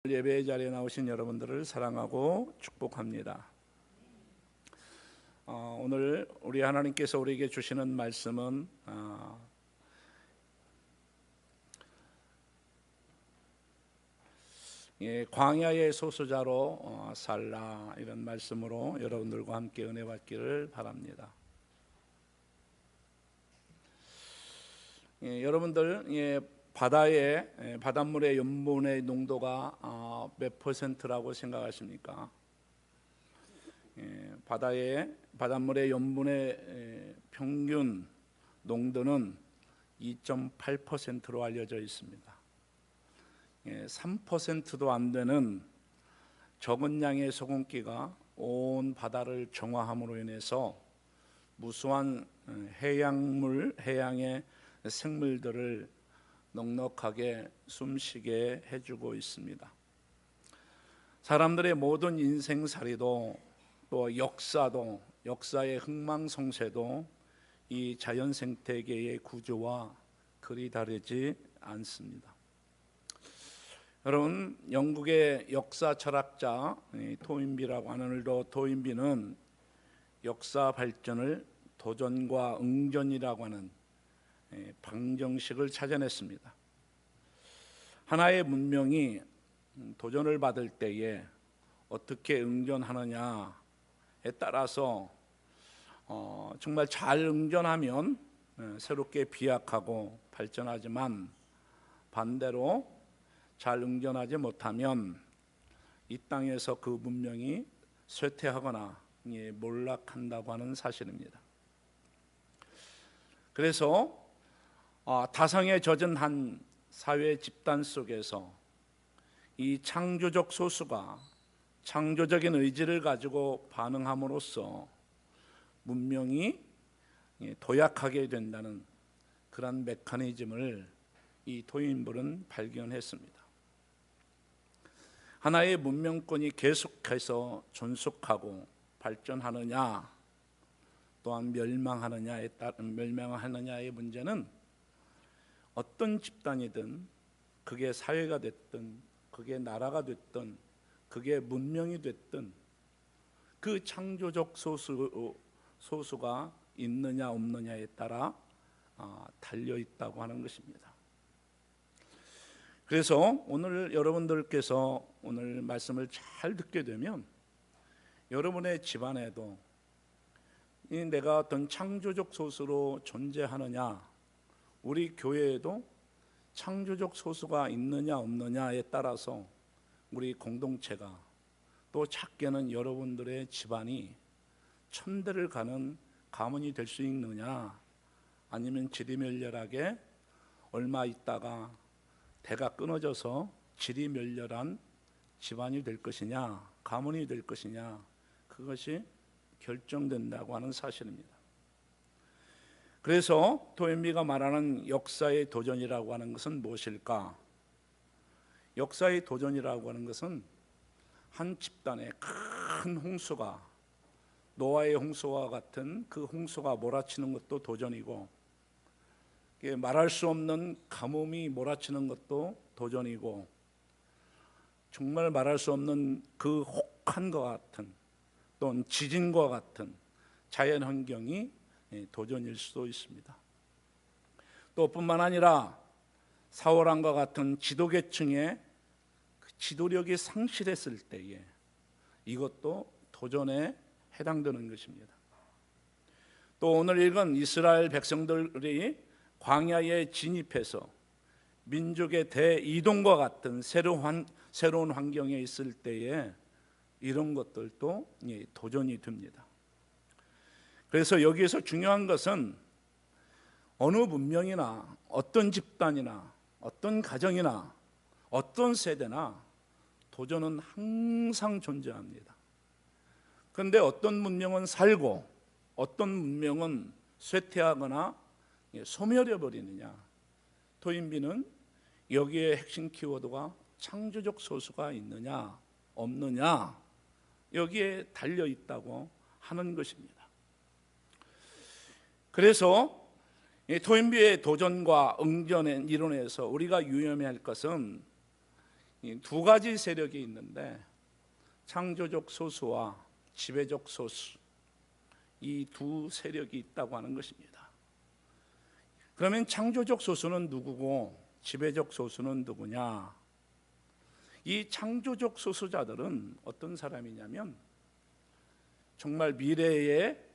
예배의 자리에 나오신 여러분들을 사랑하고 축복합니다. 오늘 우리 하나님께서 우리에게 주시는 말씀은 광야의 소수자로 살라, 이런 말씀으로 여러분들과 함께 은혜 받기를 바랍니다. 여러분들 바닷물의 염분의 농도가 몇 퍼센트라고 생각하십니까? 바닷물의 염분의 평균 농도는 2.8%로 알려져 있습니다. 3%도 안 되는 적은 양의 소금기가 온 바다를 정화함으로 인해서 무수한 해양의 생물들을 넉넉하게 숨쉬게 해주고 있습니다. 사람들의 모든 인생살이도 또 역사의 흥망성쇠도 이 자연생태계의 구조와 그리 다르지 않습니다. 여러분, 영국의 역사 철학자 토인비라고 하는 토인비는 역사 발전을 도전과 응전이라고 하는 방정식을 찾아냈습니다. 하나의 문명이 도전을 받을 때에 어떻게 응전하느냐에 따라서 정말 잘 응전하면 새롭게 비약하고 발전하지만, 반대로 잘 응전하지 못하면 이 땅에서 그 문명이 쇠퇴하거나 몰락한다고 하는 사실입니다. 그래서 다성에 젖은 한 사회 집단 속에서 이 창조적 소수가 창조적인 의지를 가지고 반응함으로써 문명이 도약하게 된다는 그런 메커니즘을 이 토인볼은 발견했습니다. 하나의 문명권이 계속해서 존속하고 발전하느냐, 또한 멸망하느냐의 문제는 어떤 집단이든, 그게 사회가 됐든, 그게 나라가 됐든, 그게 문명이 됐든, 그 창조적 소수가 있느냐 없느냐에 따라 달려 있다고 하는 것입니다. 그래서 오늘 여러분들께서 오늘 말씀을 잘 듣게 되면 여러분의 집안에도 내가 어떤 창조적 소수로 존재하느냐, 우리 교회에도 창조적 소수가 있느냐 없느냐에 따라서 우리 공동체가, 또 작게는 여러분들의 집안이 천대를 가는 가문이 될 수 있느냐, 아니면 지리멸렬하게 얼마 있다가 대가 끊어져서 지리멸렬한 집안이 될 것이냐, 가문이 될 것이냐, 그것이 결정된다고 하는 사실입니다. 그래서 토인비가 말하는 역사의 도전이라고 하는 것은 무엇일까? 역사의 도전이라고 하는 것은 한 집단의 큰 홍수가, 노아의 홍수와 같은 그 홍수가 몰아치는 것도 도전이고, 말할 수 없는 가뭄이 몰아치는 것도 도전이고, 정말 말할 수 없는 그 혹한과 같은, 또는 지진과 같은 자연환경이 도전일 수도 있습니다. 또 뿐만 아니라 사울왕과 같은 지도계층의 지도력이 상실했을 때에 이것도 도전에 해당되는 것입니다. 또 오늘 읽은 이스라엘 백성들이 광야에 진입해서 민족의 대이동과 같은 새로운 환경에 있을 때에 이런 것들도 도전이 됩니다. 그래서 여기에서 중요한 것은 어느 문명이나 어떤 집단이나 어떤 가정이나 어떤 세대나 도전은 항상 존재합니다. 그런데 어떤 문명은 살고 어떤 문명은 쇠퇴하거나 소멸해 버리느냐, 토인비는 여기에 핵심 키워드가 창조적 소수가 있느냐 없느냐, 여기에 달려 있다고 하는 것입니다. 그래서 토인비의 도전과 응전의 이론에서 우리가 유념해야 할 것은 이 두 가지 세력이 있는데 창조적 소수와 지배적 소수, 이 두 세력이 있다고 하는 것입니다. 그러면 창조적 소수는 누구고 지배적 소수는 누구냐? 이 창조적 소수자들은 어떤 사람이냐면 정말 미래의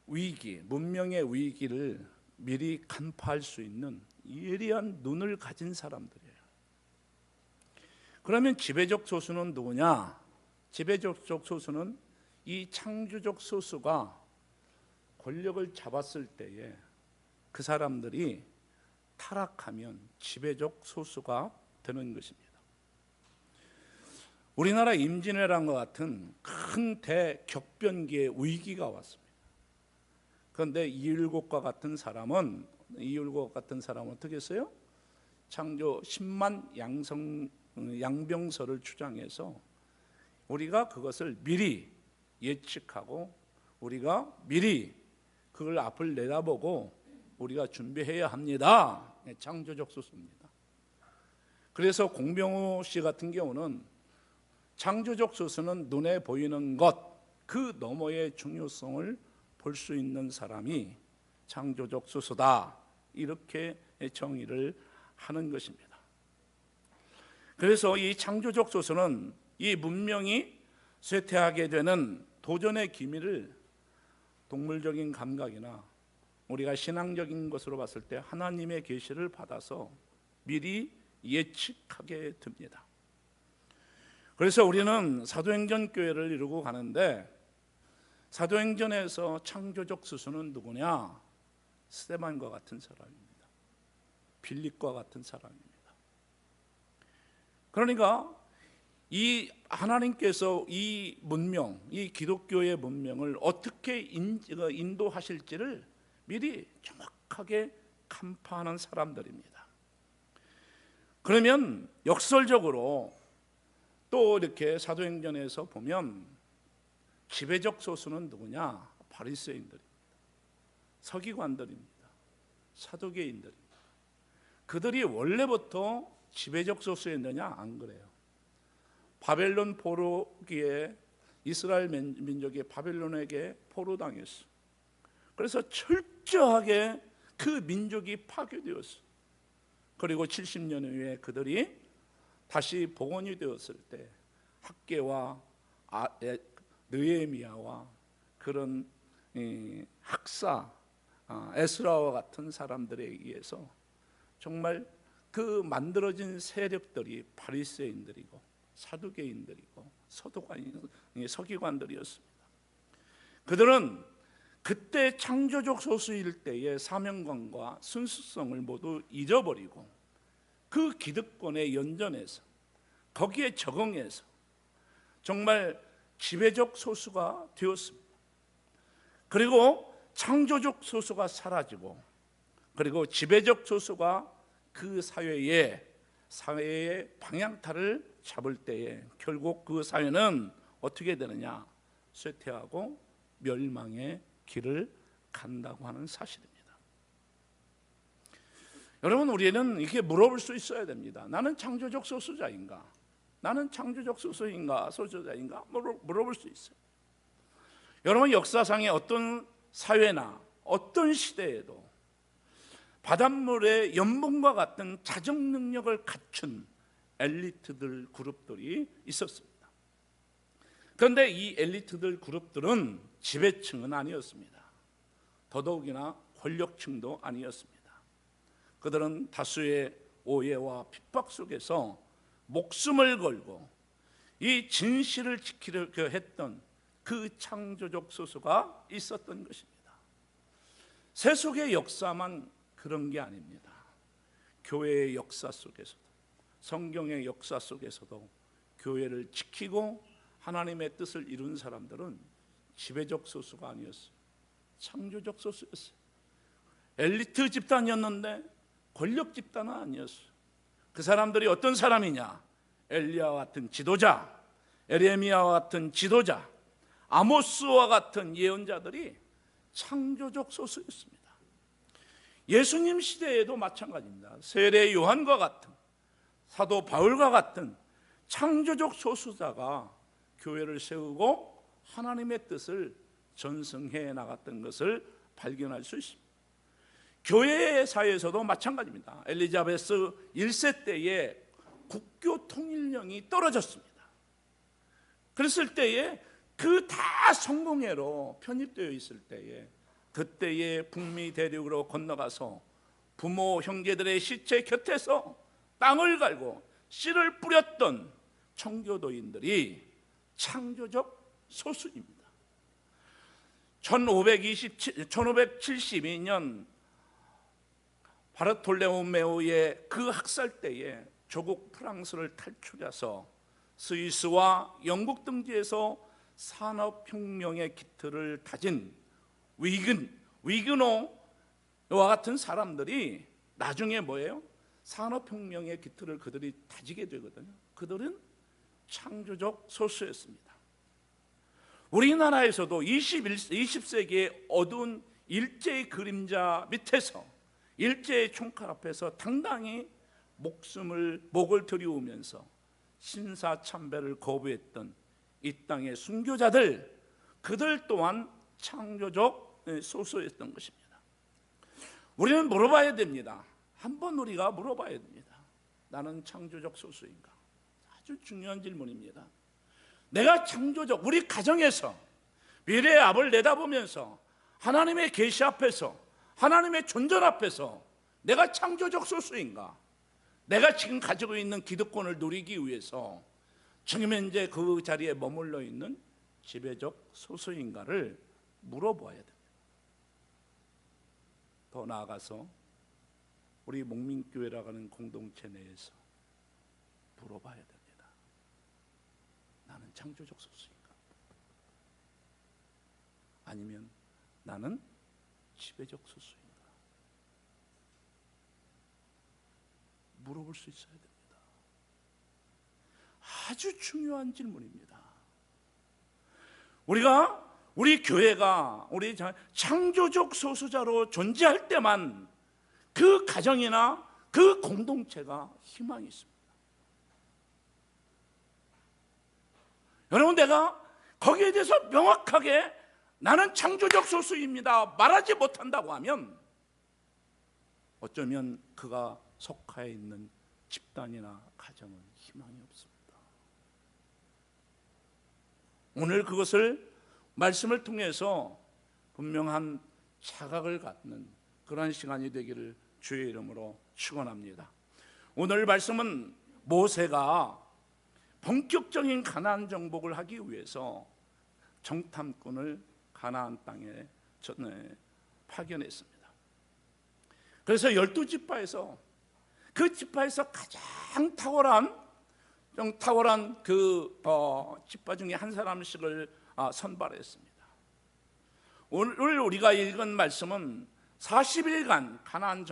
위기, 문명의 위기를 미리 간파할 수 있는 예리한 눈을 가진 사람들이에요. 그러면 지배적 소수는 누구냐? 지배적 소수는 이 창조적 소수가 권력을 잡았을 때에 그 사람들이 타락하면 지배적 소수가 되는 것입니다. 우리나라 임진왜란과 같은 큰 대격변기의 위기가 왔습니다. 그런데 이율곡과 같은 사람은 어떻게 했어요? 창조 10만 양병설을 주장해서 우리가 그것을 미리 예측하고 우리가 미리 그걸 앞을 내다보고 우리가 준비해야 합니다. 창조적 소수입니다. 그래서 공병호 씨 같은 경우는 창조적 소수는 눈에 보이는 것 그 너머의 중요성을 볼 수 있는 사람이 창조적 소수다, 이렇게 정의를 하는 것입니다. 그래서 이 창조적 소수는 이 문명이 쇠퇴하게 되는 도전의 기미를 동물적인 감각이나 우리가 신앙적인 것으로 봤을 때 하나님의 계시를 받아서 미리 예측하게 됩니다. 그래서 우리는 사도행전 교회를 이루고 가는데 사도행전에서 창조적 소수는 누구냐? 스데반과 같은 사람입니다. 빌립과 같은 사람입니다. 그러니까 이 하나님께서 이 문명, 이 기독교의 문명을 어떻게 인도하실지를 미리 정확하게 간파하는 사람들입니다. 그러면 역설적으로 또 이렇게 사도행전에서 보면 지배적 소수는 누구냐? 바리새인들입니다. 서기관들입니다. 사두개인들입니다. 그들이 원래부터 지배적 소수였느냐? 안 그래요. 바벨론 포로기에 이스라엘 민족이 바벨론에게 포로당했어. 그래서 철저하게 그 민족이 파괴되었어. 그리고 70년 후에 그들이 다시 복원이 되었을 때 학개와 느헤미야와 그런 학사 에스라와 같은 사람들에 의해서 정말 그 만들어진 세력들이 바리새인들이고 사두개인들이고 서기관들이었습니다. 그들은 그때 창조적 소수일 때의 사명감과 순수성을 모두 잊어버리고 그 기득권에 연전해서 거기에 적응해서 정말 지배적 소수가 되었습니다. 그리고 창조적 소수가 사라지고 그리고 지배적 소수가 그 사회의 방향타를 잡을 때에 결국 그 사회는 어떻게 되느냐? 쇠퇴하고 멸망의 길을 간다고 하는 사실입니다. 여러분, 우리는 이렇게 물어볼 수 있어야 됩니다. 나는 창조적 소수자인가? 나는 창조적 소수자인가? 물어볼 수 있어요. 여러분, 역사상의 어떤 사회나 어떤 시대에도 바닷물의 연분과 같은 자정 능력을 갖춘 엘리트들 그룹들이 있었습니다. 그런데 이 엘리트들 그룹들은 지배층은 아니었습니다. 더더욱이나 권력층도 아니었습니다. 그들은 다수의 오해와 핍박 속에서 목숨을 걸고 이 진실을 지키려고 했던 그 창조적 소수가 있었던 것입니다. 세속의 역사만 그런 게 아닙니다. 교회의 역사 속에서도, 성경의 역사 속에서도 교회를 지키고 하나님의 뜻을 이룬 사람들은 지배적 소수가 아니었어요. 창조적 소수였어요. 엘리트 집단이었는데 권력 집단은 아니었어요. 그 사람들이 어떤 사람이냐? 엘리야와 같은 지도자, 에레미야와 같은 지도자, 아모스와 같은 예언자들이 창조적 소수였습니다. 예수님 시대에도 마찬가지입니다. 세례 요한과 같은 사도 바울과 같은 창조적 소수자가 교회를 세우고 하나님의 뜻을 전승해 나갔던 것을 발견할 수 있습니다. 교회 사회에서도 마찬가지입니다. 엘리자베스 1세 때에 국교 통일령이 떨어졌습니다. 그랬을 때에 그 다 성공회로 편입되어 있을 때에 그때의 북미 대륙으로 건너가서 부모 형제들의 시체 곁에서 땅을 갈고 씨를 뿌렸던 청교도인들이 창조적 소수입니다. 1572년 바르톨레오메오의 그 학살 때에 조국 프랑스를 탈출해서 스위스와 영국 등지에서 산업혁명의 기틀을 다진 위그노와 같은 사람들이 나중에 뭐예요? 산업혁명의 기틀을 그들이 다지게 되거든요. 그들은 창조적 소수였습니다. 우리나라에서도 20세기의 어두운 일제의 그림자 밑에서 일제의 총칼 앞에서 당당히 목을 들이우면서 신사참배를 거부했던 이 땅의 순교자들, 그들 또한 창조적 소수였던 것입니다. 우리는 물어봐야 됩니다. 한번 우리가 물어봐야 됩니다. 나는 창조적 소수인가? 아주 중요한 질문입니다. 내가 창조적, 우리 가정에서 미래의 앞을 내다보면서 하나님의 계시 앞에서, 하나님의 존재 앞에서 내가 창조적 소수인가? 내가 지금 가지고 있는 기득권을 누리기 위해서 지금 현재 그 자리에 머물러 있는 지배적 소수인가를 물어봐야 됩니다. 더 나아가서 우리 목민교회라고 하는 공동체 내에서 물어봐야 됩니다. 나는 창조적 소수인가? 아니면 나는 지배적 소수인가? 물어볼 수 있어야 됩니다. 아주 중요한 질문입니다. 우리 교회가 우리 창조적 소수자로 존재할 때만 그 가정이나 그 공동체가 희망이 있습니다. 여러분, 내가 거기에 대해서 명확하게 나는 창조적 소수입니다 말하지 못한다고 하면 어쩌면 그가 속하여 있는 집단이나 가정은 희망이 없습니다. 오늘 그것을 말씀을 통해서 분명한 자각을 갖는 그런 시간이 되기를 주의 이름으로 축원합니다. 오늘 말씀은 모세가 본격적인 가나안 정복을 하기 위해서 정탐꾼을 가나안 땅에 파견했습니다. 그래서 12지파에서 그 지파에서 가장 탁월한 그 지파 중에 한 사람씩을 선발했습니다. 오늘 우리가 읽은 말씀은 40일간 가나안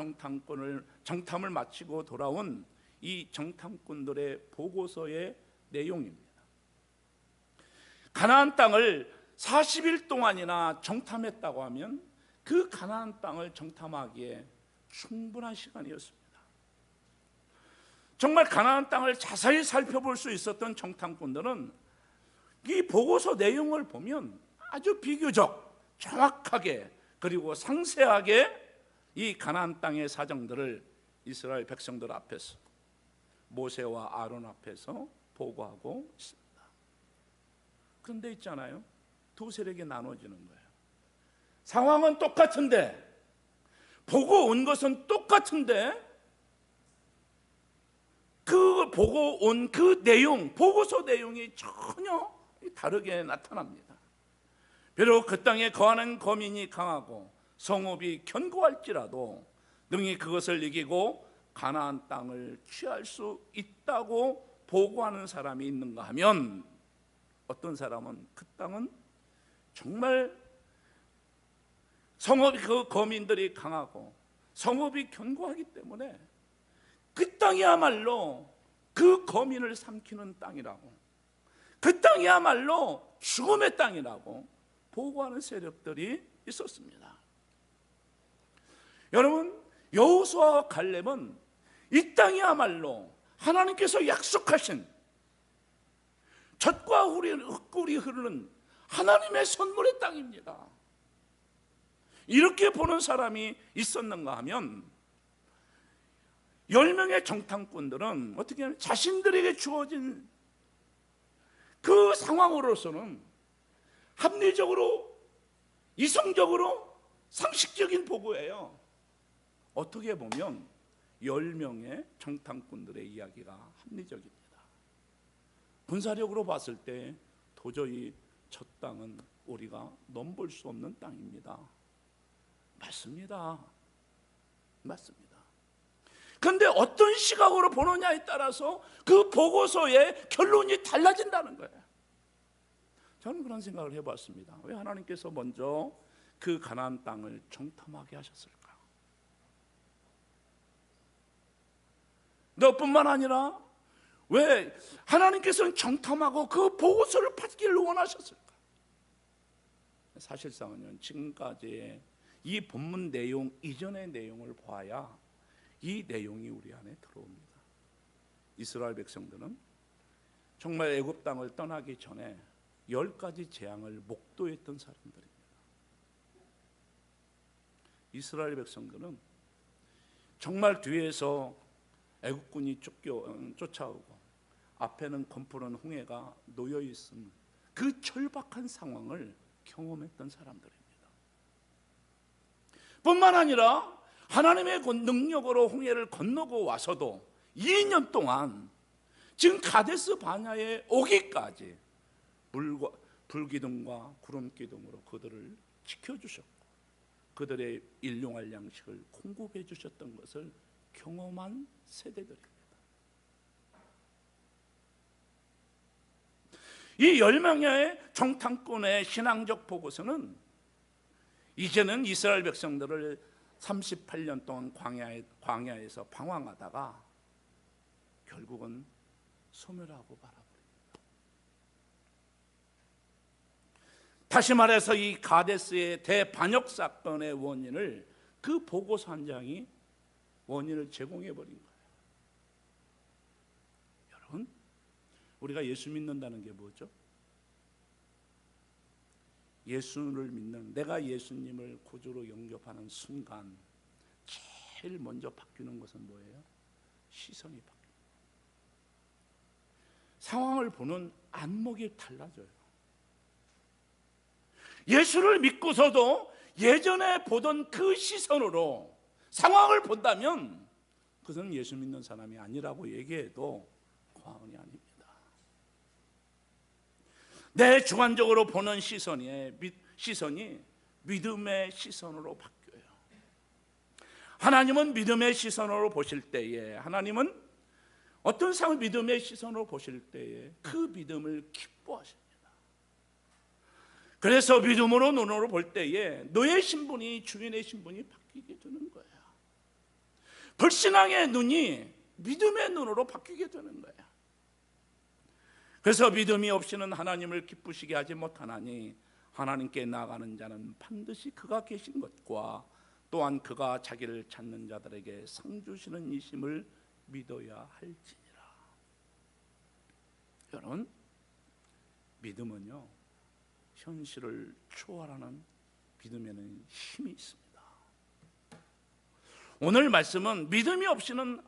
정탐을 마치고 돌아온 이 정탐꾼들의 보고서의 내용입니다. 가나안 땅을 40일 동안이나 정탐했다고 하면 그 가나안 땅을 정탐하기에 충분한 시간이었습니다. 정말 가나안 땅을 자세히 살펴볼 수 있었던 정탐꾼들은 이 보고서 내용을 보면 아주 비교적 정확하게 그리고 상세하게 이 가나안 땅의 사정들을 이스라엘 백성들 앞에서 모세와 아론 앞에서 보고하고 있습니다. 그런데 있잖아요, 두 세력이 나눠지는 거예요. 상황은 똑같은데, 보고 온 것은 똑같은데 그 보고 온 그 내용, 보고서 내용이 전혀 다르게 나타납니다. 비록 그 땅에 거하는 거민이 강하고 성읍이 견고할지라도 능히 그것을 이기고 가나안 땅을 취할 수 있다고 보고하는 사람이 있는가 하면, 어떤 사람은 그 땅은 정말 성읍이, 그 거민들이 강하고 성읍이 견고하기 때문에 그 땅이야말로 그 거민을 삼키는 땅이라고, 그 땅이야말로 죽음의 땅이라고 보고하는 세력들이 있었습니다. 여러분, 여호수아와 갈렙은 이 땅이야말로 하나님께서 약속하신 젖과 흙꿀이 흐르는 하나님의 선물의 땅입니다. 이렇게 보는 사람이 있었는가 하면 10명의 정탐꾼들은 어떻게 하면 자신들에게 주어진 그 상황으로서는 합리적으로, 이성적으로, 상식적인 보고예요. 어떻게 보면 10명의 정탐꾼들의 이야기가 합리적입니다. 군사력으로 봤을 때 도저히 저 땅은 우리가 넘볼 수 없는 땅입니다. 맞습니다. 맞습니다. 그런데 어떤 시각으로 보느냐에 따라서 그 보고서의 결론이 달라진다는 거예요. 저는 그런 생각을 해봤습니다. 왜 하나님께서 먼저 그 가나안 땅을 정탐하게 하셨을까? 너뿐만 아니라 왜 하나님께서는 정탐하고 그 보고서를 받기를 원하셨을까? 사실상은 지금까지의 이 본문 내용 이전의 내용을 봐야 이 내용이 우리 안에 들어옵니다. 이스라엘 백성들은 정말 애굽 땅을 떠나기 전에 10가지 재앙을 목도했던 사람들입니다. 이스라엘 백성들은 정말 뒤에서 애굽군이 쫓아오고 앞에는 검푸른 홍해가 놓여있은 그 절박한 상황을 경험했던 사람들입니다. 뿐만 아니라 하나님의 능력으로 홍해를 건너고 와서도 2년 동안 지금 가데스 바냐에 오기까지 불기둥과 구름기둥으로 그들을 지켜주셨고 그들의 일용할 양식을 공급해 주셨던 것을 경험한 세대들입니다. 이 10명의 정탐꾼의 신앙적 보고서는 이제는 이스라엘 백성들을 38년 동안 광야에서 방황하다가 결국은 소멸하고 말아버립니다. 다시 말해서 이 가데스의 대반역 사건의 원인을 그 보고서 한 장이 원인을 제공해버린 거예요. 여러분, 우리가 예수 믿는다는 게 뭐죠? 예수를 믿는, 내가 예수님을 구주로 영접하는 순간 제일 먼저 바뀌는 것은 뭐예요? 시선이 바뀌어요. 상황을 보는 안목이 달라져요. 예수를 믿고서도 예전에 보던 그 시선으로 상황을 본다면 그것은 예수 믿는 사람이 아니라고 얘기해도 과언이 아닙니다. 내 주관적으로 보는 시선이 믿음의 시선으로 바뀌어요. 하나님은 믿음의 시선으로 보실 때에, 하나님은 어떤 상을 믿음의 시선으로 보실 때에 그 믿음을 기뻐하십니다. 그래서 믿음으로 눈으로 볼 때에 너의 신분이, 주인의 신분이 바뀌게 되는 거예요. 불신앙의 눈이 믿음의 눈으로 바뀌게 되는 거예요. 그래서 믿음이 없이는 하나님을 기쁘시게 하지 못하나니 하나님께 나아가는 자는 반드시 그가 계신 것과 또한 그가 자기를 찾는 자들에게 상 주시는 이심을 믿어야 할지니라. 여러분, 믿음은요, 현실을 초월하는 믿음에는 힘이 있습니다. 오늘 말씀은 믿음이 없이는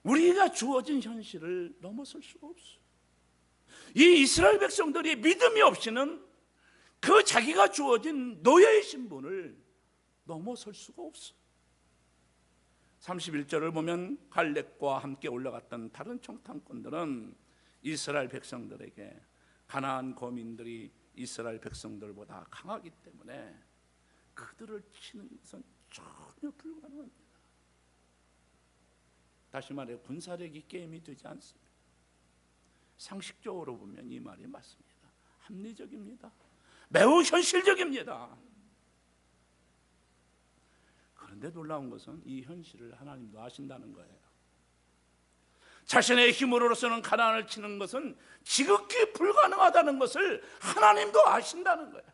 우리가 주어진 현실을 넘어설 수가 없어요. 이 이스라엘 백성들이 믿음이 없이는 그 자기가 주어진 노예의 신분을 넘어설 수가 없어요. 31절을 보면 갈렙과 함께 올라갔던 다른 정탐꾼들은 이스라엘 백성들에게 가나안 거민들이 이스라엘 백성들보다 강하기 때문에 그들을 치는 것은 전혀 불가능합니다. 다시 말해 군사력이 게임이 되지 않습니다. 상식적으로 보면 이 말이 맞습니다. 합리적입니다. 매우 현실적입니다. 그런데 놀라운 것은 이 현실을 하나님도 아신다는 거예요. 자신의 힘으로서는 가나안을 치는 것은 지극히 불가능하다는 것을 하나님도 아신다는 거예요.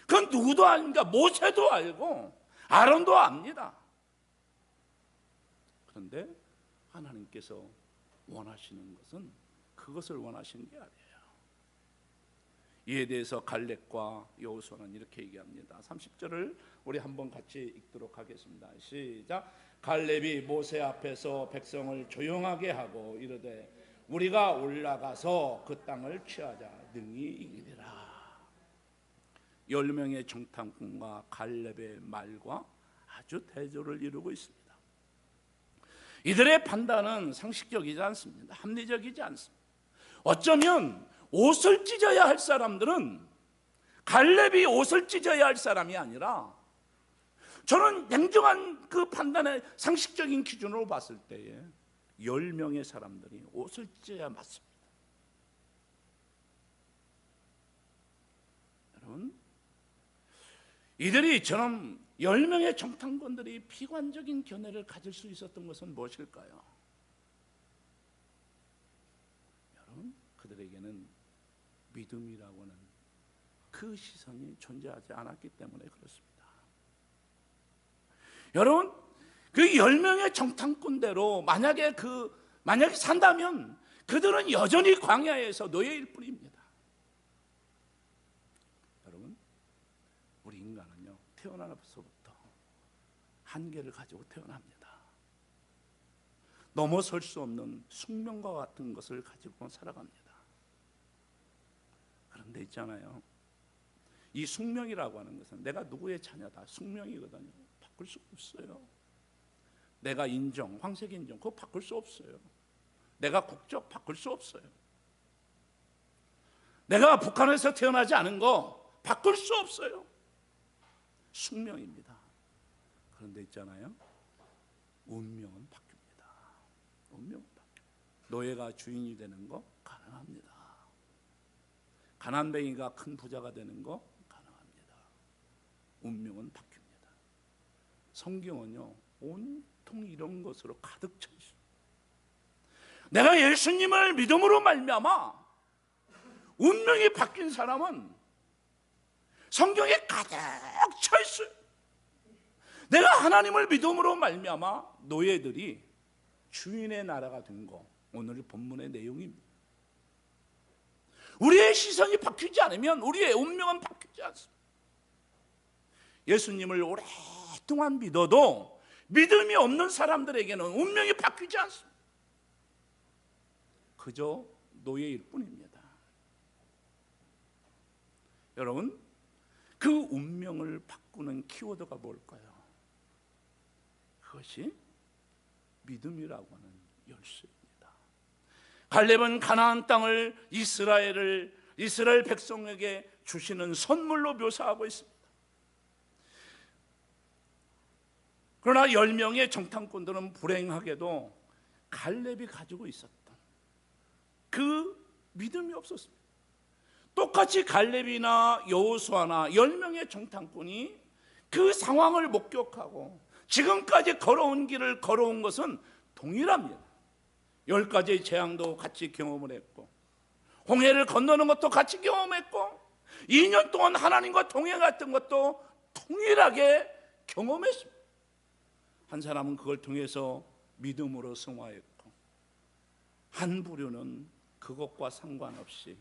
그건 누구도 아닙니까? 모세도 알고 아론도 압니다. 그런데 하나님께서 원하시는 것은 그것을 원하시는 게 아니에요. 이에 대해서 갈렙과 여호수아는 이렇게 얘기합니다. 30절을 우리 한번 같이 읽도록 하겠습니다. 시작. 갈렙이 모세 앞에서 백성을 조용하게 하고 이르되 우리가 올라가서 그 땅을 취하자 능히 이기리라. 10명의 정탐꾼과 갈렙의 말과 아주 대조를 이루고 있습니다. 이들의 판단은 상식적이지 않습니다. 합리적이지 않습니다. 어쩌면 옷을 찢어야 할 사람들은 갈렙이 옷을 찢어야 할 사람이 아니라, 저는 냉정한 그 판단의 상식적인 기준으로 봤을 때에 10명의 사람들이 옷을 찢어야 맞습니다. 여러분, 이들이 저는 10명의 정탐꾼들이 비관적인 견해를 가질 수 있었던 것은 무엇일까요? 여러분, 그들에게는 믿음이라고 하는 그 시선이 존재하지 않았기 때문에 그렇습니다. 여러분, 그 10명의 정탐꾼대로 만약에 산다면 그들은 여전히 광야에서 노예일 뿐입니다. 여러분, 우리 인간은요, 태어나서부터 한계를 가지고 태어납니다. 넘어설 수 없는 숙명과 같은 것을 가지고 살아갑니다. 그런데 있잖아요, 이 숙명이라고 하는 것은 내가 누구의 자녀다, 숙명이거든요. 바꿀 수 없어요. 내가 인종, 황색 인종, 그거 바꿀 수 없어요. 내가 국적 바꿀 수 없어요. 내가 북한에서 태어나지 않은 거 바꿀 수 없어요. 숙명입니다. 그런데 있잖아요, 운명은 바뀝니다. 운명은 바뀝니다. 노예가 주인이 되는 거 가능합니다. 가난뱅이가 큰 부자가 되는 거 가능합니다. 운명은 바뀝니다. 성경은요, 온통 이런 것으로 가득 차 있습니다. 내가 예수님을 믿음으로 말미암아 운명이 바뀐 사람은 성경에 가득 차 있어요. 내가 하나님을 믿음으로 말미암아 노예들이 주인의 나라가 된 거, 오늘 본문의 내용입니다. 우리의 시선이 바뀌지 않으면 우리의 운명은 바뀌지 않습니다. 예수님을 오랫동안 믿어도 믿음이 없는 사람들에게는 운명이 바뀌지 않습니다. 그저 노예일 뿐입니다. 여러분, 그 운명을 바꾸는 키워드가 뭘까요? 그것이 믿음이라고 하는 열쇠입니다. 갈렙은 가나안 땅을 이스라엘 백성에게 주시는 선물로 묘사하고 있습니다. 그러나 10명의 정탐꾼들은 불행하게도 갈렙이 가지고 있었던 그 믿음이 없었습니다. 똑같이 갈렙이나 여호수아나 10명의 정탐꾼이 그 상황을 목격하고 지금까지 걸어온 길을 걸어온 것은 동일합니다. 10가지의 재앙도 같이 경험을 했고, 홍해를 건너는 것도 같이 경험했고, 2년 동안 하나님과 동행했던 것도 동일하게 경험했습니다. 한 사람은 그걸 통해서 믿음으로 승화했고, 한 부류는 그것과 상관없이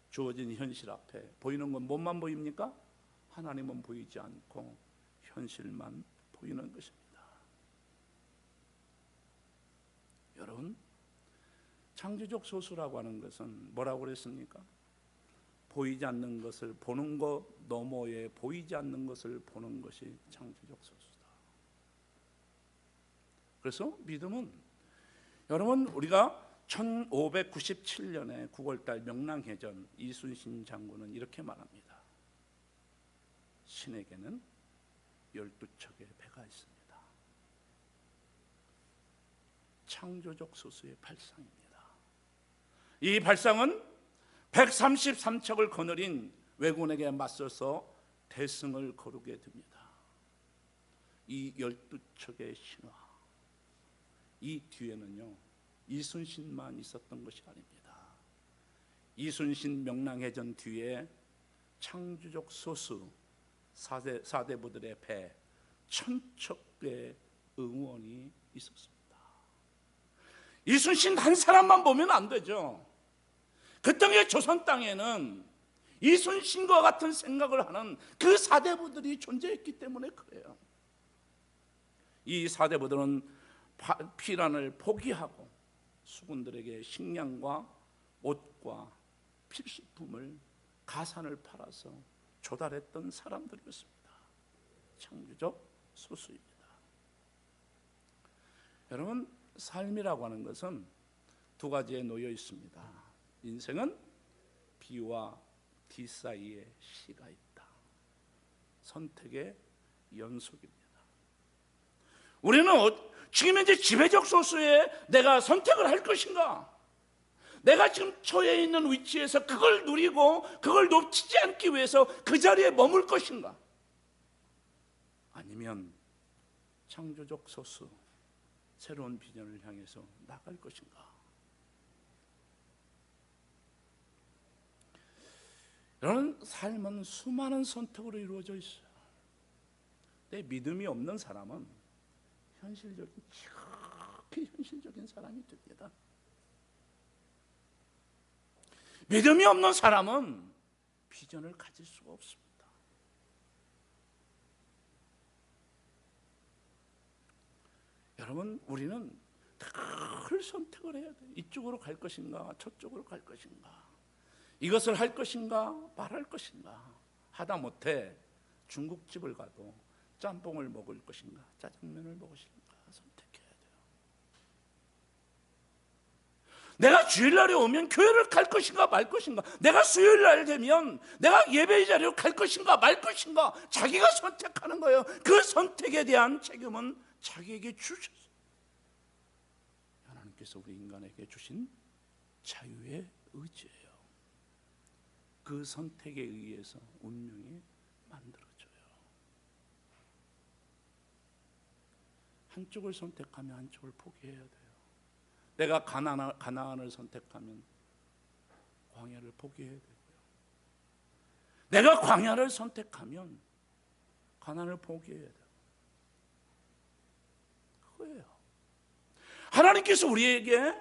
주어진 현실 앞에 보이는 건 뭐만 보입니까? 하나님은 보이지 않고 현실만 보이는 것입니다. 여러분, 창조적 소수라고 하는 것은 뭐라고 그랬습니까? 보이지 않는 것을 보는 것 너머에 보이지 않는 것을 보는 것이 창조적 소수다. 그래서 믿음은, 여러분, 우리가 1597년에 9월달 명랑해전 이순신 장군은 이렇게 말합니다. 신에게는 12척의 배가 있습니다. 창조적 소수의 발상입니다. 이 발상은 133척을 거느린 왜군에게 맞서서 대승을 거두게 됩니다. 이 12척의 신화, 이 뒤에는요, 이순신만 있었던 것이 아닙니다. 이순신 명랑해전 뒤에 창조적 소수 4대부들의 배 1000척의 응원이 있었습니다. 이순신 한 사람만 보면 안 되죠. 그 땅의 조선 땅에는 이순신과 같은 생각을 하는 그 사대부들이 존재했기 때문에 그래요. 이 사대부들은 피란을 포기하고 수군들에게 식량과 옷과 필수품을 가산을 팔아서 조달했던 사람들이었습니다. 창조적 소수입니다. 여러분, 삶이라고 하는 것은 두 가지에 놓여 있습니다. 인생은 B와 D 사이에 C가 있다. 선택의 연속입니다. 우리는 지금 현재 지배적 소수에 내가 선택을 할 것인가? 내가 지금 처해 있는 위치에서 그걸 누리고 그걸 놓치지 않기 위해서 그 자리에 머물 것인가? 아니면 창조적 소수, 새로운 비전을 향해서 나갈 것인가? 여러분, 삶은 수많은 선택으로 이루어져 있어요. 내 믿음이 없는 사람은 지극히 현실적인 사람이 됩니다. 믿음이 없는 사람은 비전을 가질 수가 없습니다. 여러분, 우리는 늘 선택을 해야 돼요. 이쪽으로 갈 것인가, 저쪽으로 갈 것인가, 이것을 할 것인가, 말할 것인가. 하다못해 중국집을 가도 짬뽕을 먹을 것인가, 짜장면을 먹으실까 선택해야 돼요. 내가 주일날에 오면 교회를 갈 것인가 말 것인가, 내가 수요일날 되면 내가 예배의 자리로 갈 것인가 말 것인가, 자기가 선택하는 거예요. 그 선택에 대한 책임은 자기에게 주셨어요. 하나님께서 우리 인간에게 주신 자유의 의지예요. 그 선택에 의해서 운명이 만들어져요. 한쪽을 선택하면 한쪽을 포기해야 돼요. 내가 가나안을 선택하면 광야를 포기해야 되고요. 내가 광야를 선택하면 가나안을 포기해야 돼요. 그거예요. 하나님께서 우리에게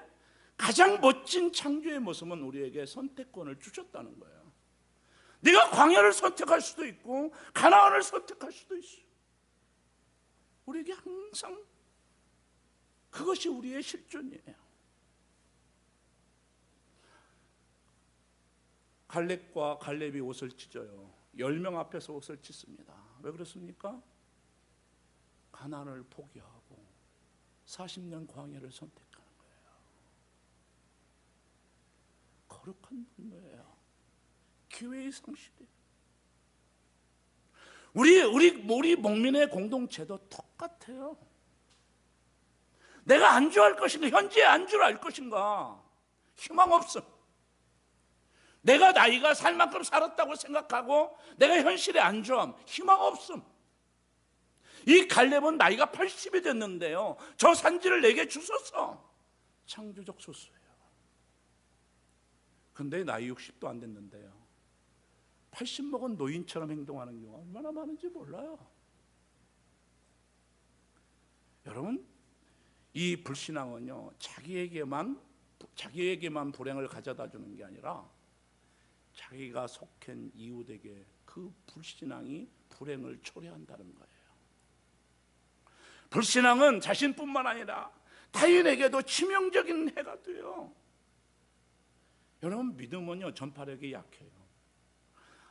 가장 멋진 창조의 모습은 우리에게 선택권을 주셨다는 거예요. 네가 광야를 선택할 수도 있고 가나안을 선택할 수도 있어요. 우리에게 항상 그것이 우리의 실존이에요. 갈렙과 갈렙이 옷을 찢어요. 10명 앞에서 옷을 찢습니다. 왜 그렇습니까? 가나안을 포기하고 40년 광야를 선택하는 거예요. 거룩한 분노예요. 기회의 상실이에요. 우리 목민의 공동체도 똑같아요. 내가 안주할 것인가, 현재의 안주를 알 것인가, 희망 없음. 내가 나이가 살 만큼 살았다고 생각하고 내가 현실에 안주함, 희망 없음. 이 갈렙은 나이가 80이 됐는데요, 저 산지를 내게 주소서. 창조적 소수예요. 근데 나이 60도 안 됐는데요, 80 먹은 노인처럼 행동하는 경우가 얼마나 많은지 몰라요. 여러분, 이 불신앙은요, 자기에게만 불행을 가져다 주는 게 아니라 자기가 속한 이웃에게 그 불신앙이 불행을 초래한다는 거예요. 불신앙은 자신뿐만 아니라 타인에게도 치명적인 해가 돼요. 여러분, 믿음은요, 전파력이 약해요.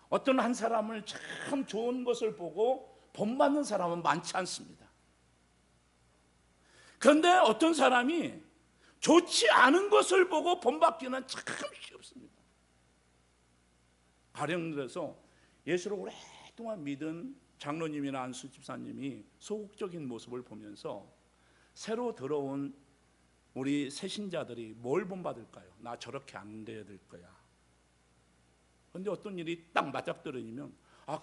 어떤 한 사람을 참 좋은 것을 보고 본받는 사람은 많지 않습니다. 그런데 어떤 사람이 좋지 않은 것을 보고 본받기는 참 쉽습니다. 가령 들어서 예수를 오랫동안 믿은 장로님이나 안수 집사님이 소극적인 모습을 보면서 새로 들어온 우리 새신자들이 뭘 본받을까요? 나 저렇게 안 돼야 될 거야. 그런데 어떤 일이 딱 맞닥뜨리면,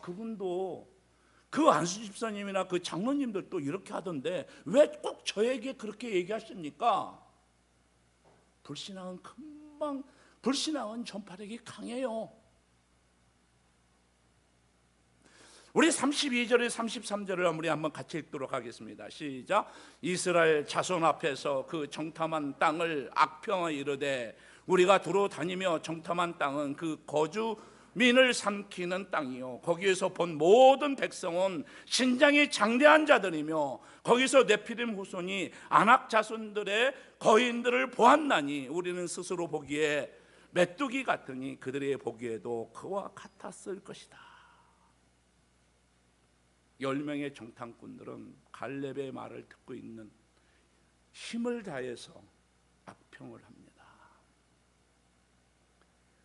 그분도 그 안수 집사님이나 그 장로님들도 이렇게 하던데 왜 꼭 저에게 그렇게 얘기하십니까? 불신앙은 전파력이 강해요. 우리 32절에 33절을 우리 한번 같이 읽도록 하겠습니다. 시작. 이스라엘 자손 앞에서 그 정탐한 땅을 악평하여 이르되 우리가 두루 다니며 정탐한 땅은 그 거주민을 삼키는 땅이요 거기에서 본 모든 백성은 신장이 장대한 자들이며 거기서 네피림 후손이 아낙 자손들의 거인들을 보았나니 우리는 스스로 보기에 메뚜기 같으니 그들의 보기에도 그와 같았을 것이다. 10명의 정탐꾼들은 갈렙의 말을 듣고 있는 힘을 다해서 악평을 합니다.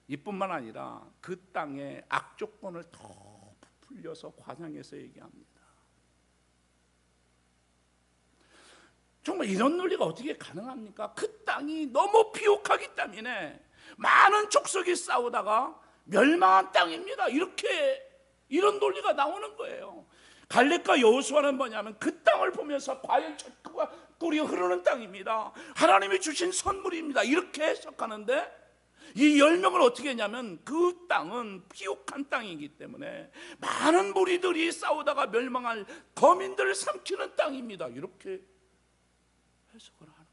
이뿐만 아니라 그 땅의 악조건을 더 부풀려서 과장해서 얘기합니다. 정말 이런 논리가 어떻게 가능합니까? 그 땅이 너무 비옥하기 때문에 많은 족속이 싸우다가 멸망한 땅입니다. 이런 논리가 나오는 거예요. 갈렙과 여호수아는 뭐냐면 그 땅을 보면서 과연 젖과 꿀이 흐르는 땅입니다. 하나님이 주신 선물입니다. 이렇게 해석하는데 이 10명을 어떻게 했냐면 그 땅은 비옥한 땅이기 때문에 많은 무리들이 싸우다가 멸망할 거민들을 삼키는 땅입니다. 이렇게 해석을 하는 거예요.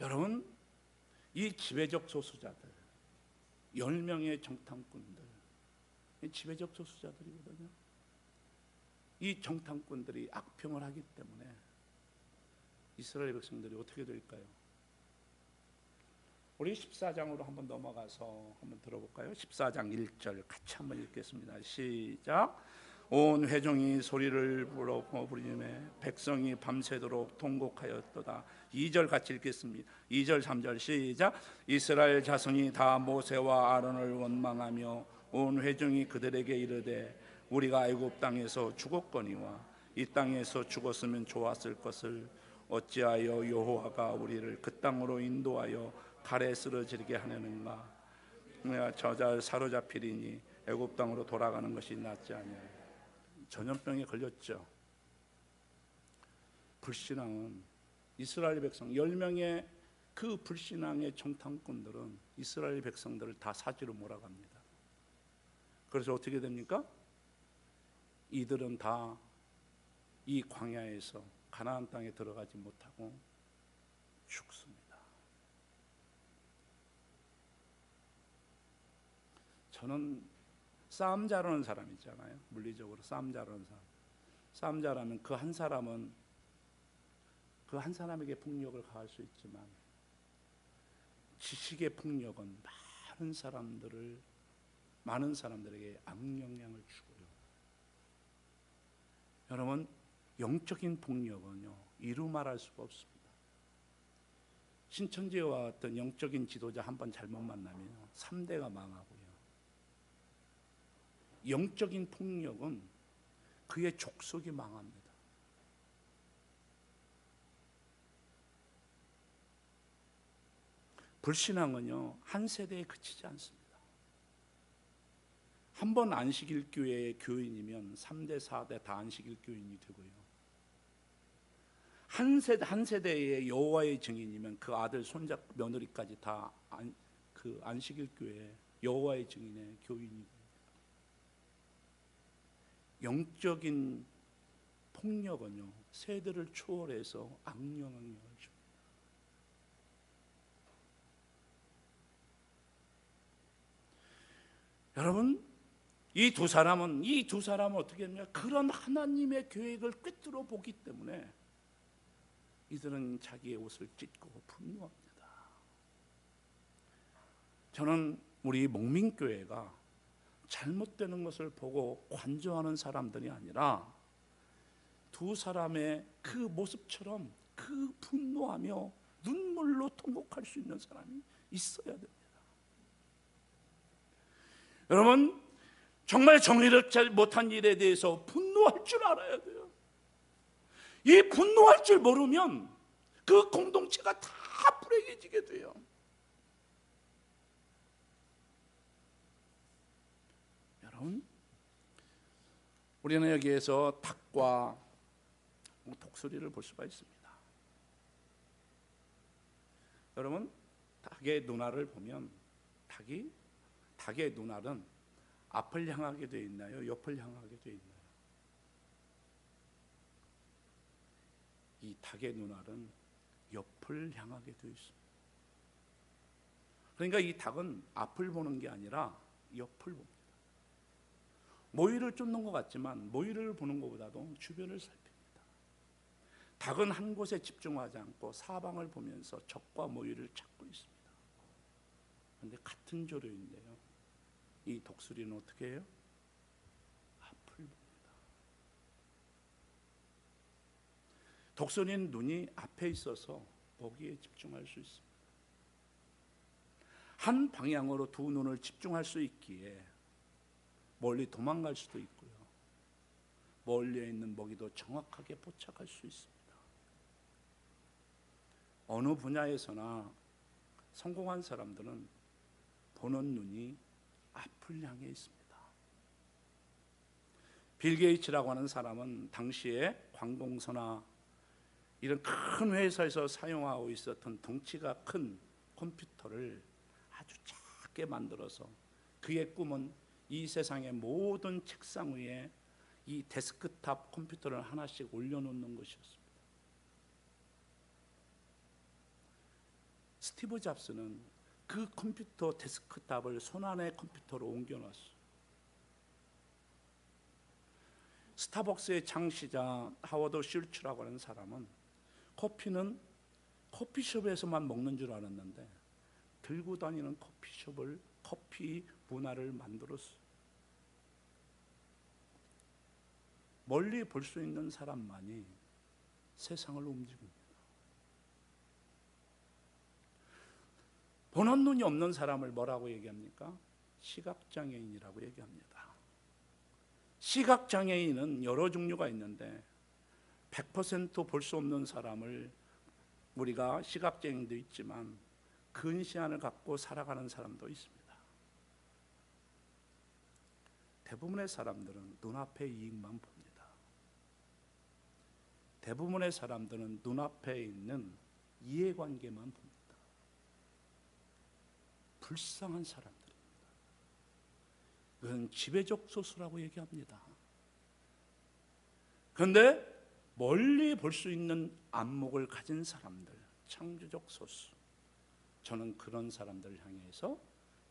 여러분, 이 지배적 소수자들 10명의 정탐꾼들 지배적 소수자들이거든요. 이 정탐꾼들이 악평을 하기 때문에 이스라엘 백성들이 어떻게 될까요? 우리 14장으로 한번 넘어가서 한번 들어볼까요? 14장 1절 같이 한번 읽겠습니다. 시작. 온 회중이 소리를 불어 부르짖으매 백성이 밤새도록 통곡하였도다. 2절 같이 읽겠습니다. 2절 3절 시작. 이스라엘 자손이 다 모세와 아론을 원망하며 온 회중이 그들에게 이르되 우리가 애굽 땅에서 죽었거니와 이 땅에서 죽었으면 좋았을 것을 어찌하여 여호와가 우리를 그 땅으로 인도하여 칼에 쓰러지게 하려는가. 내가 저잘 사로잡히리니 애굽 땅으로 돌아가는 것이 낫지 아니하냐. 전염병에 걸렸죠. 불신앙은 이스라엘 백성 10명의 그 불신앙의 정탐꾼들은 이스라엘 백성들을 다 사지로 몰아갑니다. 그래서 어떻게 됩니까? 이들은 다 이 광야에서 가나안 땅에 들어가지 못하고 죽습니다. 저는 싸움 잘하는 사람 있잖아요. 물리적으로 싸움 잘하는 사람. 싸움 잘하면 그 한 사람은 그 한 사람에게 폭력을 가할 수 있지만 지식의 폭력은 많은 사람들에게 악영향을 주고요. 여러분, 영적인 폭력은요 이루 말할 수가 없습니다. 신천지와 어떤 영적인 지도자 한 번 잘못 만나면 3대가 망하고요. 영적인 폭력은 그의 족속이 망합니다. 불신앙은요 한 세대에 그치지 않습니다. 한 번 안식일교회의 교인이면 3대 4대 다 안식일교인이 되고요. 한 세대의 여호와의 증인이면 그 아들 손자 며느리까지 다 그 안식일교회 여호와의 증인의 교인이고, 영적인 폭력은요 세대를 초월해서 악영향을 줍니다. 여러분, 이 두 사람은 어떻게 합니까? 그런 하나님의 계획을 꿰뚫어 보기 때문에 이들은 자기의 옷을 찢고 분노합니다. 저는 우리 목민교회가 잘못되는 것을 보고 관조하는 사람들이 아니라 두 사람의 그 모습처럼 그 분노하며 눈물로 통곡할 수 있는 사람이 있어야 됩니다. 여러분, 정말 정의롭지 못한 일에 대해서 분노할 줄 알아야 돼요. 이 분노할 줄 모르면 그 공동체가 다 불행해지게 돼요. 여러분, 우리는 여기에서 닭과 독수리를 볼 수가 있습니다. 여러분, 닭의 눈알을 보면 닭의 눈알은 앞을 향하게 되어 있나요? 옆을 향하게 되어 있나요? 이 닭의 눈알은 옆을 향하게 되어 있습니다. 그러니까 이 닭은 앞을 보는 게 아니라 옆을 봅니다. 모이를 쫓는 것 같지만 모이를 보는 것보다도 주변을 살핍니다. 닭은 한 곳에 집중하지 않고 사방을 보면서 적과 모이를 찾고 있습니다. 그런데 같은 조류인데요, 이 독수리는 어떻게 해요? 앞을 봅니다. 독수리는 눈이 앞에 있어서 거기에 집중할 수 있습니다. 한 방향으로 두 눈을 집중할 수 있기에 멀리 도망갈 수도 있고요, 멀리 있는 먹이도 정확하게 포착할 수 있습니다. 어느 분야에서나 성공한 사람들은 보는 눈이 앞을 향해 있습니다. 빌 게이츠라고 하는 사람은 당시에 관공서나 이런 큰 회사에서 사용하고 있었던 덩치가 큰 컴퓨터를 아주 작게 만들어서 그의 꿈은 이 세상의 모든 책상 위에 이 데스크탑 컴퓨터를 하나씩 올려놓는 것이었습니다. 스티브 잡스는 그 컴퓨터 데스크탑을 손안의 컴퓨터로 옮겨놨어요. 스타벅스의 창시자 하워드 슐츠라고 하는 사람은 커피는 커피숍에서만 먹는 줄 알았는데 들고 다니는 커피 문화를 만들었어요. 멀리 볼 수 있는 사람만이 세상을 움직입니다. 보는 눈이 없는 사람을 뭐라고 얘기합니까? 시각장애인이라고 얘기합니다. 시각장애인은 여러 종류가 있는데 100% 볼 수 없는 사람을 우리가 시각장애인도 있지만 근시안을 갖고 살아가는 사람도 있습니다. 대부분의 사람들은 눈앞의 이익만 봅니다. 대부분의 사람들은 눈앞에 있는 이해관계만 봅니다. 불쌍한 사람들입니다. 그건 지배적 소수라고 얘기합니다. 그런데 멀리 볼 수 있는 안목을 가진 사람들, 창조적 소수, 저는 그런 사람들을 향해서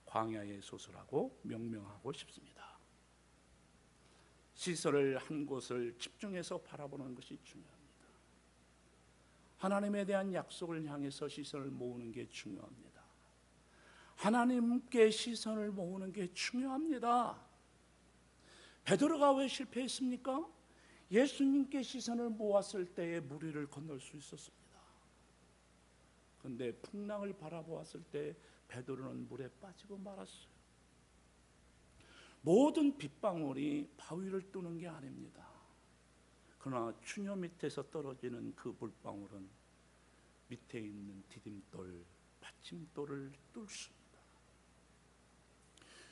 광야의 소수라고 명명하고 싶습니다. 시선을 한 곳을 집중해서 바라보는 것이 중요합니다. 하나님에 대한 약속을 향해서 시선을 모으는 게 중요합니다. 하나님께 시선을 모으는 게 중요합니다. 베드로가 왜 실패했습니까? 예수님께 시선을 모았을 때에 무리를 건널 수 있었습니다. 그런데 풍랑을 바라보았을 때 베드로는 물에 빠지고 말았어요. 모든 빗방울이 바위를 뚫는 게 아닙니다. 그러나 추녀 밑에서 떨어지는 그 물방울은 밑에 있는 디딤돌, 받침돌을 뚫습니다.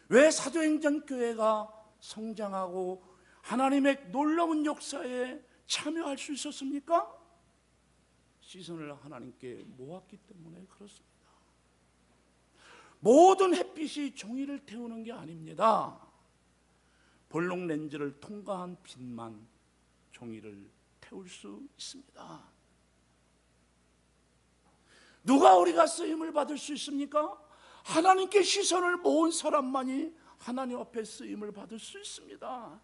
왜 사도행전 교회가 성장하고 하나님의 놀라운 역사에 참여할 수 있었습니까? 시선을 하나님께 모았기 때문에 그렇습니다. 모든 햇빛이 종이를 태우는 게 아닙니다. 볼록 렌즈를 통과한 빛만 종이를 태울 수 있습니다. 누가 우리가 쓰임을 받을 수 있습니까? 하나님께 시선을 모은 사람만이 하나님 앞에 쓰임을 받을 수 있습니다.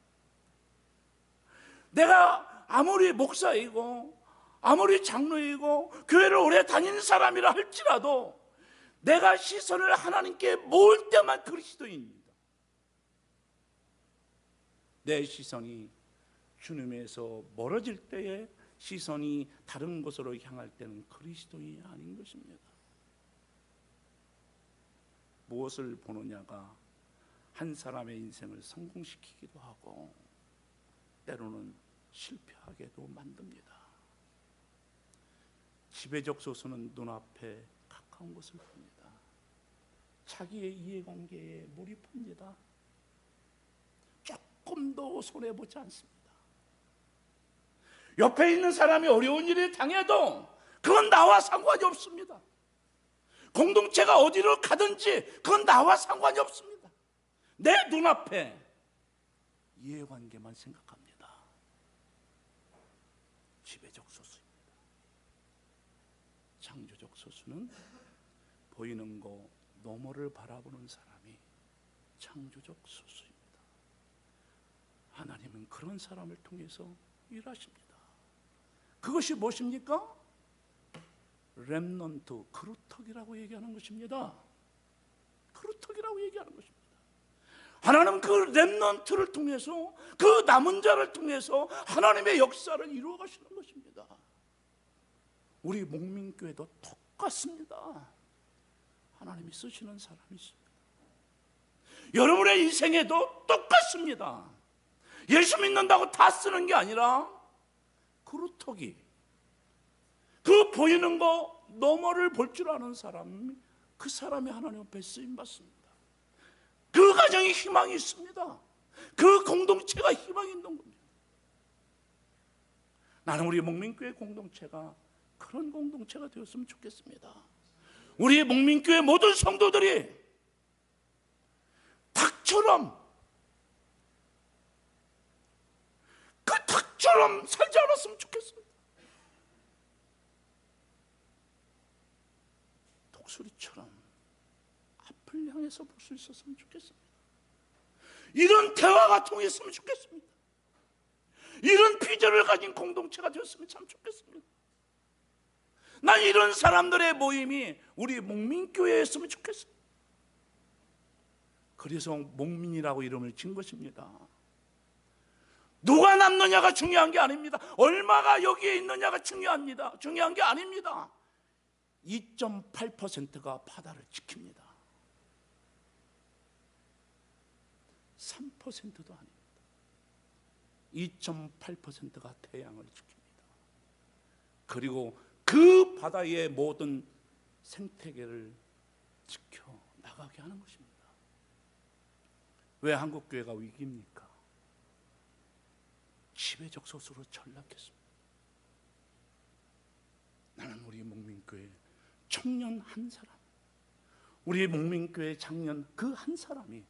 내가 아무리 목사이고 아무리 장로이고 교회를 오래 다니는 사람이라 할지라도 내가 시선을 하나님께 모을 때만 그리스도인입니다. 내 시선이 주님에서 멀어질 때에 시선이 다른 곳으로 향할 때는 그리스도인이 아닌 것입니다. 무엇을 보느냐가 한 사람의 인생을 성공시키기도 하고 때로는 실패하게도 만듭니다. 지배적 소수는 눈앞에 가까운 것을 봅니다. 자기의 이해관계에 몰입합니다. 조금도 손해보지 않습니다. 옆에 있는 사람이 어려운 일을 당해도 그건 나와 상관이 없습니다. 공동체가 어디로 가든지 그건 나와 상관이 없습니다. 내 눈앞에 이해관계만 생각합니다. 지배적 소수입니다. 창조적 소수는 보이는 거 너머를 바라보는 사람이 창조적 소수입니다. 하나님은 그런 사람을 통해서 일하십니다. 그것이 무엇입니까? 렘넌트, 그루터기라고 얘기하는 것입니다. 그루터기라고 얘기하는 것입니다. 하나님은 그 렘넌트를 통해서, 그 남은 자를 통해서 하나님의 역사를 이루어 가시는 것입니다. 우리 목민교회도 똑같습니다. 하나님이 쓰시는 사람이 있습니다. 여러분의 인생에도 똑같습니다. 예수 믿는다고 다 쓰는 게 아니라 그루터기, 그 보이는 거 너머를 볼 줄 아는 사람, 그 사람이 하나님 앞에 쓰임받습니다. 그 가정에 희망이 있습니다. 그 공동체가 희망이 있는 겁니다. 나는 우리 목민교회 공동체가 그런 공동체가 되었으면 좋겠습니다. 우리 목민교회 모든 성도들이 닭처럼, 그 닭처럼 살지 않았으면 좋겠습니다. 독수리처럼 앞을 향해서 볼 수 있었으면 좋겠습니다. 이런 대화가 통했으면 좋겠습니다. 이런 비전을 가진 공동체가 되었으면 참 좋겠습니다. 난 이런 사람들의 모임이 우리 목민교회였으면 좋겠습니다. 그래서 목민이라고 이름을 진 것입니다. 누가 남느냐가 중요한 게 아닙니다. 얼마가 여기에 있느냐가 중요합니다. 중요한 게 아닙니다. 2.8%가 바다를 지킵니다. 3%도 아닙니다. 2.8%가 태양을 지킵니다. 그리고 그 바다의 모든 생태계를 지켜 나가게 하는 것입니다. 왜 한국교회가 위기입니까? 지배적 소수로 전락했습니다. 나는 우리 목민교회 청년 한 사람, 우리 목민교회 장년 그 한 사람이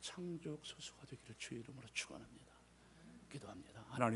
창조적 소수가 되기를 주의 이름으로 축원합니다. 기도합니다. 하나님.